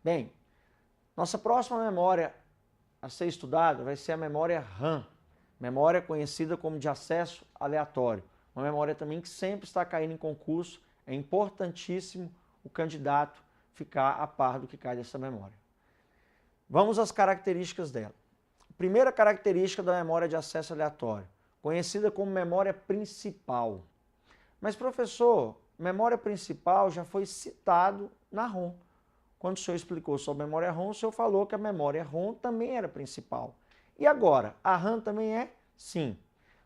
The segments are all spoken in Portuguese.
Bem, nossa próxima memória a ser estudada vai ser a memória RAM, memória conhecida como de acesso aleatório. Uma memória também que sempre está caindo em concurso, é importantíssimo o candidato ficar a par do que cai dessa memória. Vamos às características dela. Primeira característica da memória de acesso aleatório, conhecida como memória principal. Mas, professor, memória principal já foi citado na ROM. Quando o senhor explicou sobre a memória ROM, o senhor falou que a memória ROM também era principal. E agora, a RAM também é? Sim.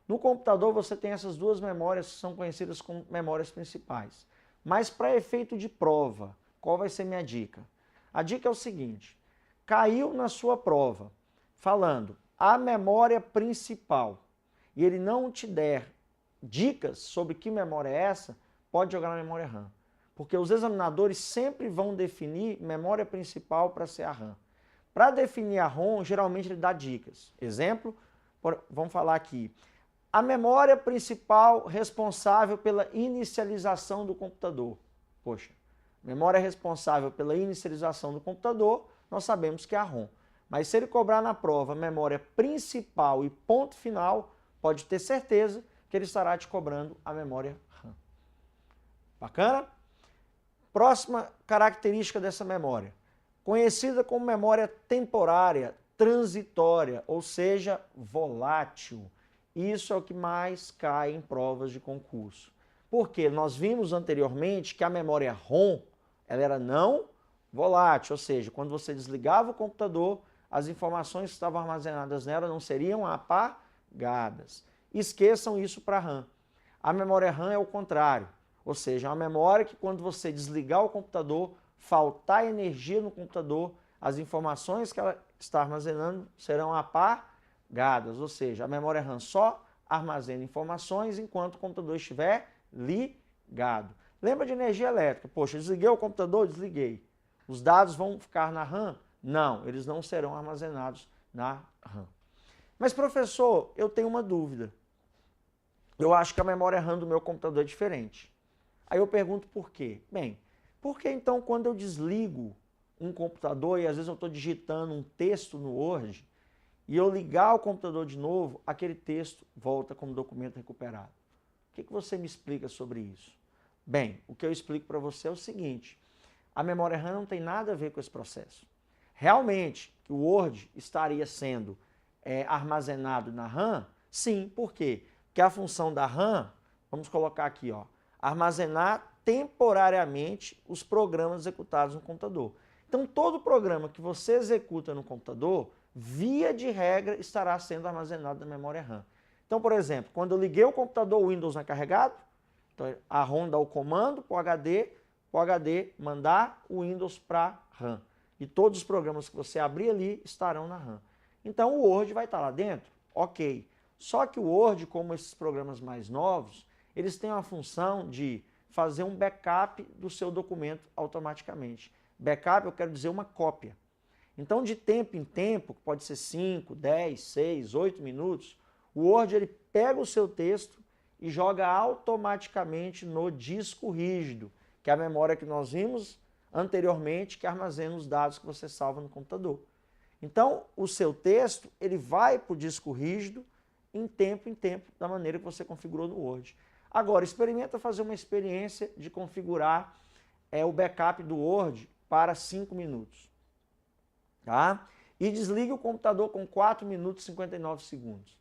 No computador você tem essas duas memórias que são conhecidas como memórias principais. Mas para efeito de prova, qual vai ser minha dica? A dica é o seguinte, caiu na sua prova falando a memória principal e ele não te der dicas sobre que memória é essa, pode jogar na memória RAM. Porque os examinadores sempre vão definir memória principal para ser a RAM. Para definir a ROM, geralmente ele dá dicas. Exemplo, vamos falar aqui. A memória principal responsável pela inicialização do computador. Poxa, memória responsável pela inicialização do computador, nós sabemos que é a ROM. Mas se ele cobrar na prova memória principal e ponto final, pode ter certeza que ele estará te cobrando a memória RAM. Bacana? Próxima característica dessa memória, conhecida como memória temporária, transitória, ou seja, volátil. Isso é o que mais cai em provas de concurso. Porque nós vimos anteriormente que a memória ROM, ela era não volátil, ou seja, quando você desligava o computador, as informações que estavam armazenadas nela não seriam apagadas. Esqueçam isso para a RAM. A memória RAM é o contrário, ou seja, é uma memória que quando você desligar o computador, faltar energia no computador, as informações que ela está armazenando serão apagadas, ou seja, a memória RAM só armazena informações enquanto o computador estiver ligado. Lembra de energia elétrica? Poxa, desliguei o computador, desliguei. Os dados vão ficar na RAM? Não, eles não serão armazenados na RAM. Mas, professor, eu tenho uma dúvida. Eu acho que a memória RAM do meu computador é diferente. Aí eu pergunto por quê? Bem, porque então quando eu desligo um computador e às vezes eu estou digitando um texto no Word e eu ligar o computador de novo, aquele texto volta como documento recuperado. O que você me explica sobre isso? Bem, o que eu explico para você é o seguinte, a memória RAM não tem nada a ver com esse processo. Realmente, o Word estaria sendo armazenado na RAM? Sim, por quê? Porque a função da RAM, vamos colocar aqui, ó, armazenar temporariamente os programas executados no computador. Então, todo programa que você executa no computador, via de regra, estará sendo armazenado na memória RAM. Então, por exemplo, quando eu liguei o computador, o Windows não é carregado, então a ROM dá o comando para o HD mandar o Windows para a RAM. E todos os programas que você abrir ali estarão na RAM. Então, o Word vai estar lá dentro? Ok. Só que o Word, como esses programas mais novos, eles têm uma função de fazer um backup do seu documento automaticamente. Backup, eu quero dizer uma cópia. Então, de tempo em tempo, pode ser 5, 10, 6, 8 minutos, o Word ele pega o seu texto e joga automaticamente no disco rígido, que é a memória que nós vimos anteriormente, que armazena os dados que você salva no computador. Então, o seu texto ele vai para o disco rígido em tempo, da maneira que você configurou no Word. Agora, experimenta fazer uma experiência de configurar o backup do Word para 5 minutos. Tá? E desligue o computador com 4 minutos e 59 segundos.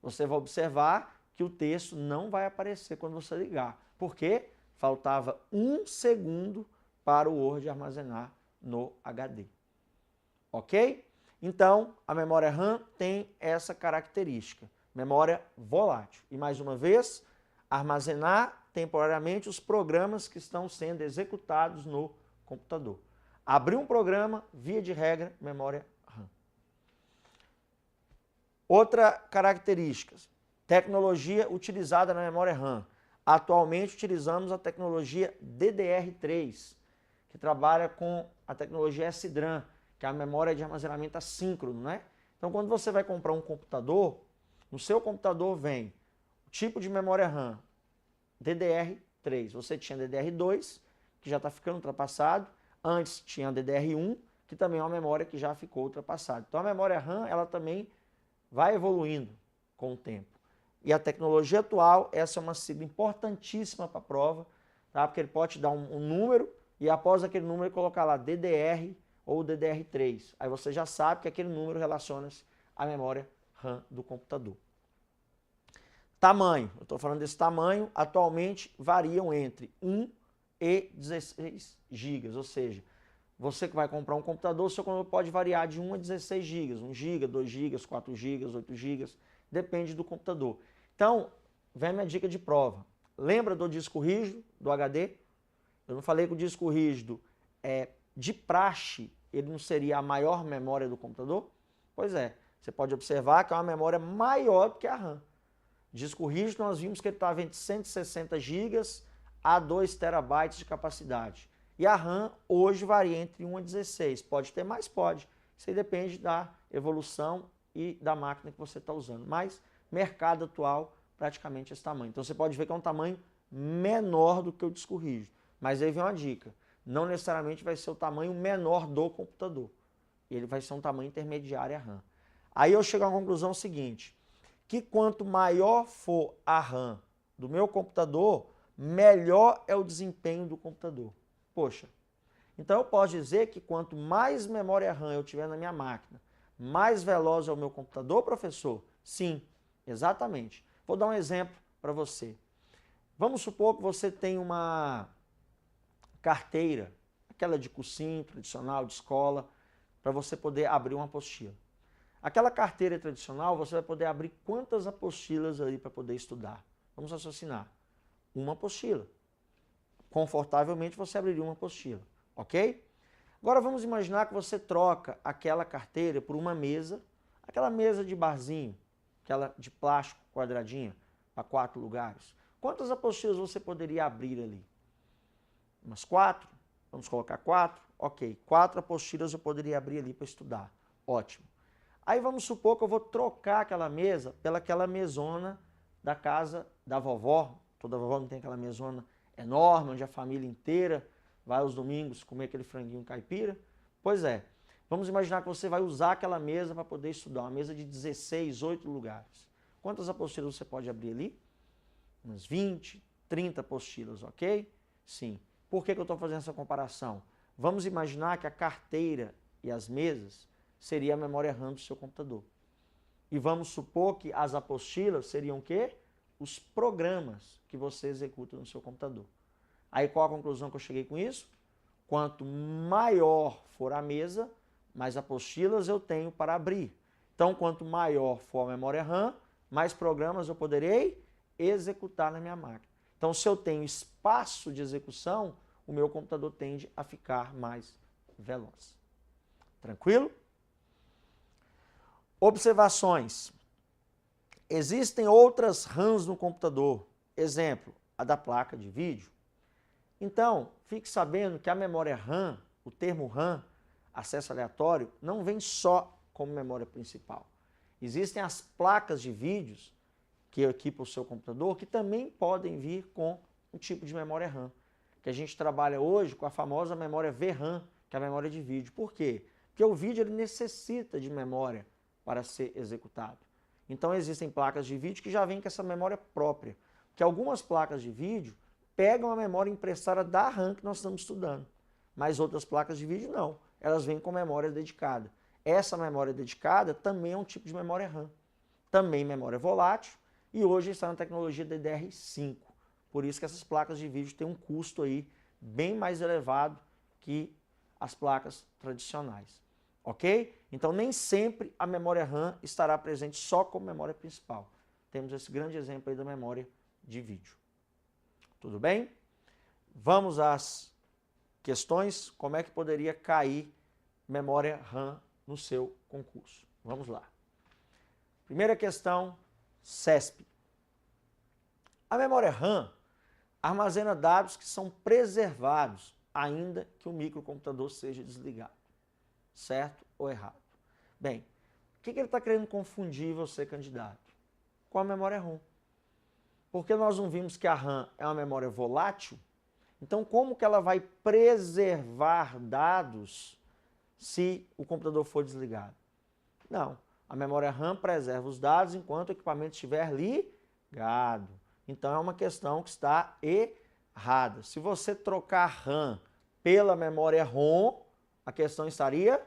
Você vai observar que o texto não vai aparecer quando você ligar. Por quê? Faltava 1 segundo para o Word armazenar no HD. Ok? Então, a memória RAM tem essa característica, memória volátil. E mais uma vez, armazenar temporariamente os programas que estão sendo executados no computador. Abrir um programa, via de regra, memória RAM. Outra característica, tecnologia utilizada na memória RAM. Atualmente utilizamos a tecnologia DDR3, que trabalha com a tecnologia SDRAM, que é a memória de armazenamento assíncrono, né? Então, quando você vai comprar um computador, no seu computador vem o tipo de memória RAM DDR3. Você tinha DDR2, que já está ficando ultrapassado. Antes tinha a DDR1, que também é uma memória que já ficou ultrapassada. Então a memória RAM, ela também vai evoluindo com o tempo. E a tecnologia atual, essa é uma sigla importantíssima para a prova, tá? Porque ele pode te dar um número e após aquele número colocar lá DDR ou DDR3. Aí você já sabe que aquele número relaciona-se à memória RAM do computador. Tamanho, eu estou falando desse tamanho, atualmente variam entre 1 e 16 GB, ou seja, você que vai comprar um computador, seu computador pode variar de 1 a 16 GB, 1 GB, 2 GB, 4 GB, 8 GB, depende do computador. Então, vem a minha dica de prova. Lembra do disco rígido, do HD? Eu não falei que o disco rígido, de praxe, ele não seria a maior memória do computador? Pois é, você pode observar que é uma memória maior do que a RAM. Disco rígido, nós vimos que ele estava entre 160 GB a 2 TB de capacidade. E a RAM hoje varia entre 1 a 16. Pode ter mais? Pode. Isso aí depende da evolução e da máquina que você está usando. Mas mercado atual, praticamente esse tamanho. Então você pode ver que é um tamanho menor do que o disco rígido. Mas aí vem uma dica. Não necessariamente vai ser o tamanho menor do computador. Ele vai ser um tamanho intermediário a RAM. Aí eu chego à conclusão seguinte, que quanto maior for a RAM do meu computador, melhor é o desempenho do computador. Poxa, então eu posso dizer que quanto mais memória RAM eu tiver na minha máquina, mais veloz é o meu computador, professor? Sim, exatamente. Vou dar um exemplo para você. Vamos supor que você tem uma carteira, aquela de cursinho tradicional, de escola, para você poder abrir uma apostila. Aquela carteira tradicional, você vai poder abrir quantas apostilas ali para poder estudar? Vamos raciocinar. Uma apostila. Confortavelmente você abriria uma apostila, ok? Agora vamos imaginar que você troca aquela carteira por uma mesa, aquela mesa de barzinho, aquela de plástico quadradinha, para 4 lugares. Quantas apostilas você poderia abrir ali? Umas 4? Vamos colocar 4? Ok, 4 apostilas eu poderia abrir ali para estudar. Ótimo. Aí vamos supor que eu vou trocar aquela mesa pelaquela mesona da casa da vovó. Toda vovó não tem aquela mesona enorme, onde a família inteira vai aos domingos comer aquele franguinho caipira. Pois é, vamos imaginar que você vai usar aquela mesa para poder estudar, uma mesa de 16, 8 lugares. Quantas apostilas você pode abrir ali? Umas 20, 30 apostilas, ok? Sim. Por que eu estou fazendo essa comparação? Vamos imaginar que a carteira e as mesas seria a memória RAM do seu computador. E vamos supor que as apostilas seriam o quê? Os programas que você executa no seu computador. Aí qual a conclusão que eu cheguei com isso? Quanto maior for a mesa, mais apostilas eu tenho para abrir. Então, quanto maior for a memória RAM, mais programas eu poderei executar na minha máquina. Então, se eu tenho espaço de execução, o meu computador tende a ficar mais veloz. Tranquilo? Observações. Existem outras RAMs no computador. Exemplo, a da placa de vídeo. Então, fique sabendo que a memória RAM, o termo RAM, acesso aleatório, não vem só como memória principal. Existem as placas de vídeos que equipam o seu computador que também podem vir com um tipo de memória RAM. Que a gente trabalha hoje com a famosa memória VRAM, que é a memória de vídeo. Por quê? Porque o vídeo ele necessita de memória para ser executado. Então existem placas de vídeo que já vêm com essa memória própria. Porque algumas placas de vídeo pegam a memória emprestada da RAM que nós estamos estudando. Mas outras placas de vídeo não. Elas vêm com memória dedicada. Essa memória dedicada também é um tipo de memória RAM. Também memória volátil. E hoje está na tecnologia DDR5. Por isso que essas placas de vídeo têm um custo aí bem mais elevado que as placas tradicionais. Ok? Então nem sempre a memória RAM estará presente só como memória principal. Temos esse grande exemplo aí da memória de vídeo. Tudo bem? Vamos às questões. Como é que poderia cair memória RAM no seu concurso? Vamos lá. Primeira questão, CESP. A memória RAM armazena dados que são preservados, ainda que o microcomputador seja desligado. Certo ou errado? Bem, o que ele está querendo confundir você, candidato? Com a memória ROM. Porque nós não vimos que a RAM é uma memória volátil? Então, como que ela vai preservar dados se o computador for desligado? Não. A memória RAM preserva os dados enquanto o equipamento estiver ligado. Então, é uma questão que está errada. Se você trocar RAM pela memória ROM, a questão estaria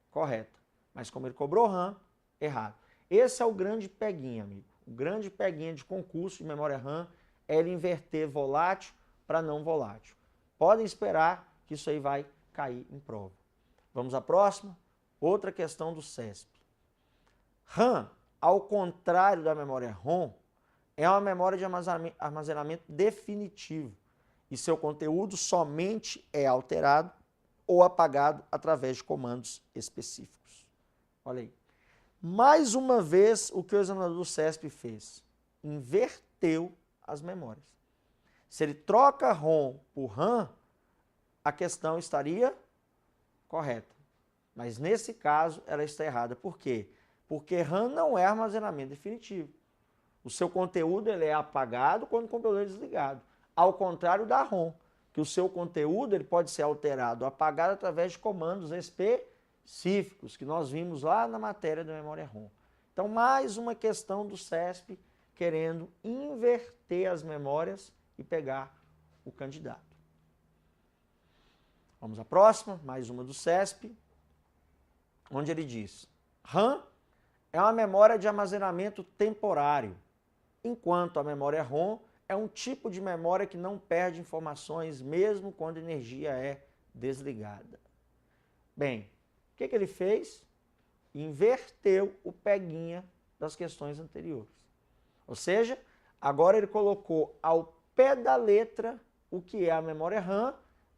correta. Mas como ele cobrou RAM, errado. Esse é o grande peguinha, amigo. O grande peguinha de concurso de memória RAM é ele inverter volátil para não volátil. Podem esperar que isso aí vai cair em prova. Vamos à próxima? Outra questão do CESP. RAM, ao contrário da memória ROM, é uma memória de armazenamento definitivo e seu conteúdo somente é alterado ou apagado através de comandos específicos. Olha aí. Mais uma vez, o que o examinador do CESP fez? Inverteu as memórias. Se ele troca ROM por RAM, a questão estaria correta. Mas nesse caso, ela está errada. Por quê? Porque RAM não é armazenamento definitivo. O seu conteúdo ele é apagado quando o computador é desligado. Ao contrário da ROM, que o seu conteúdo ele pode ser alterado, apagado através de comandos específicos, que nós vimos lá na matéria da memória ROM. Então, mais uma questão do CESP querendo inverter as memórias e pegar o candidato. Vamos à próxima, mais uma do CESP, onde ele diz: RAM é uma memória de armazenamento temporário, enquanto a memória ROM é um tipo de memória que não perde informações mesmo quando a energia é desligada. Bem, o que ele fez? Inverteu o peguinha das questões anteriores. Ou seja, agora ele colocou ao pé da letra o que é a memória RAM,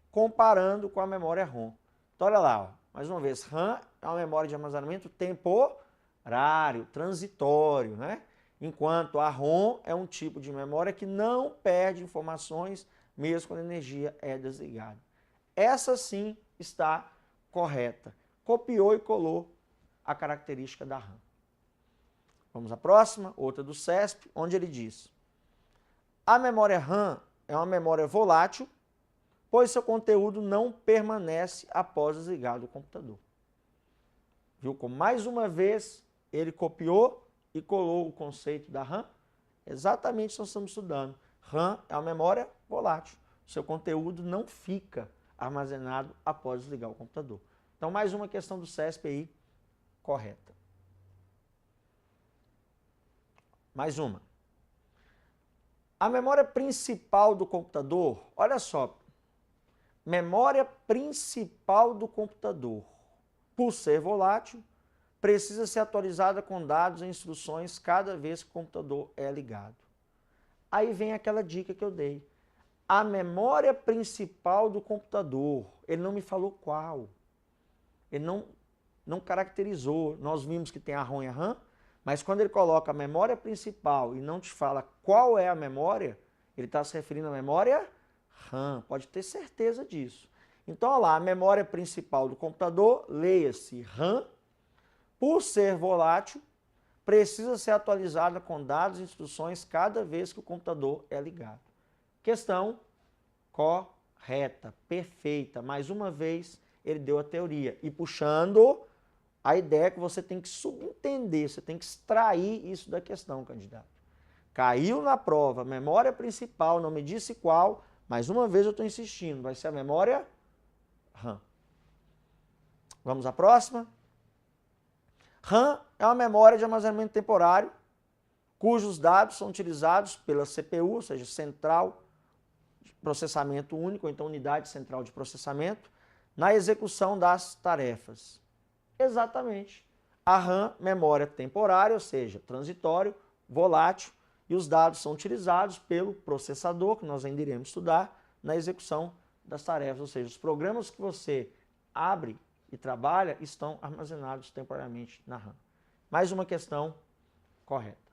comparando com a memória ROM. Então, olha lá, ó, mais uma vez, RAM é uma memória de armazenamento temporário, transitório, né? Enquanto a ROM é um tipo de memória que não perde informações mesmo quando a energia é desligada. Essa sim está correta. Copiou e colou a característica da RAM. Vamos à próxima, outra do CESP, onde ele diz: a memória RAM é uma memória volátil, pois seu conteúdo não permanece após desligar o computador. Viu como mais uma vez ele copiou e colou o conceito da RAM? Exatamente isso que nós estamos estudando. RAM é uma memória volátil. Seu conteúdo não fica armazenado após desligar o computador. Então, mais uma questão do CESP aí correta. Mais uma. A memória principal do computador, olha só, memória principal do computador, por ser volátil, precisa ser atualizada com dados e instruções cada vez que o computador é ligado. Aí vem aquela dica que eu dei. A memória principal do computador, ele não me falou qual. Ele não caracterizou. Nós vimos que tem a ROM e a RAM, mas quando ele coloca a memória principal e não te fala qual é a memória, ele está se referindo à memória RAM. Pode ter certeza disso. Então, olha lá, a memória principal do computador, leia-se RAM, por ser volátil, precisa ser atualizada com dados e instruções cada vez que o computador é ligado. Questão correta, perfeita. Mais uma vez, ele deu a teoria. E puxando a ideia que você tem que subentender, você tem que extrair isso da questão, candidato. Caiu na prova, memória principal, não me disse qual, mais uma vez eu estou insistindo, vai ser a memória RAM. Vamos à próxima? RAM é uma memória de armazenamento temporário, cujos dados são utilizados pela CPU, ou seja, central de processamento único, ou então unidade central de processamento, na execução das tarefas. Exatamente. A RAM, memória temporária, ou seja, transitório, volátil, e os dados são utilizados pelo processador, que nós ainda iremos estudar, na execução das tarefas, ou seja, os programas que você abre e trabalha estão armazenados temporariamente na RAM. Mais uma questão correta.